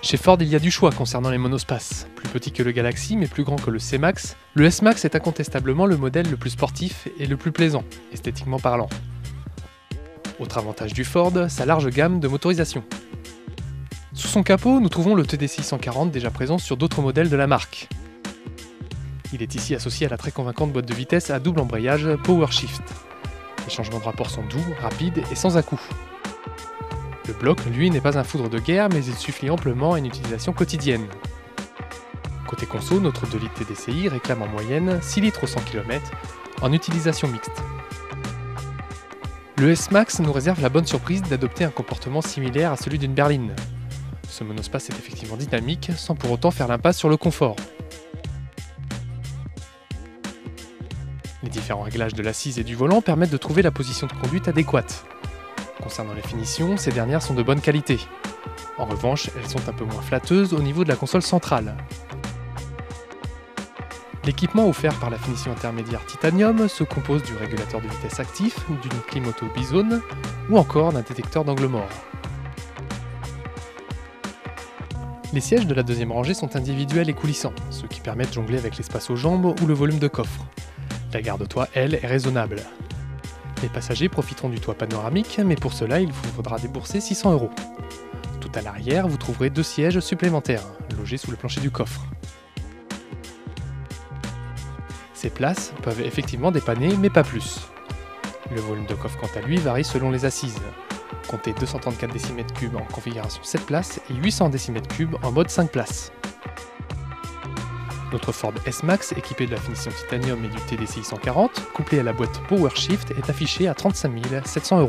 Chez Ford, il y a du choix concernant les monospaces. Plus petit que le Galaxy, mais plus grand que le C-Max, le S-Max est incontestablement le modèle le plus sportif et le plus plaisant, esthétiquement parlant. Autre avantage du Ford, sa large gamme de motorisation. Sous son capot, nous trouvons le TDCi 140 déjà présent sur d'autres modèles de la marque. Il est ici associé à la très convaincante boîte de vitesse à double embrayage PowerShift. Les changements de rapport sont doux, rapides et sans à-coups. Le bloc, lui, n'est pas un foudre de guerre, mais il suffit amplement à une utilisation quotidienne. Côté conso, notre 2 litres TDCi réclame en moyenne 6 litres au 100 km en utilisation mixte. Le S-Max nous réserve la bonne surprise d'adopter un comportement similaire à celui d'une berline. Ce monospace est effectivement dynamique, sans pour autant faire l'impasse sur le confort. Les différents réglages de l'assise et du volant permettent de trouver la position de conduite adéquate. Concernant les finitions, ces dernières sont de bonne qualité. En revanche, elles sont un peu moins flatteuses au niveau de la console centrale. L'équipement offert par la finition intermédiaire Titanium se compose du régulateur de vitesse actif, d'une clim auto bizone ou encore d'un détecteur d'angle mort. Les sièges de la deuxième rangée sont individuels et coulissants, ce qui permet de jongler avec l'espace aux jambes ou le volume de coffre. La garde-toit, elle, est raisonnable. Les passagers profiteront du toit panoramique, mais pour cela, il vous faudra débourser 600 €. Tout à l'arrière, vous trouverez 2 sièges supplémentaires, logés sous le plancher du coffre. Ces places peuvent effectivement dépanner, mais pas plus. Le volume de coffre, quant à lui, varie selon les assises. Comptez 234 décimètres3 en configuration 7 places et 800 décimètres3 en mode 5 places. Notre Ford S-Max, équipé de la finition Titanium et du TDCi 140, couplé à la boîte PowerShift, est affiché à 35 700 €.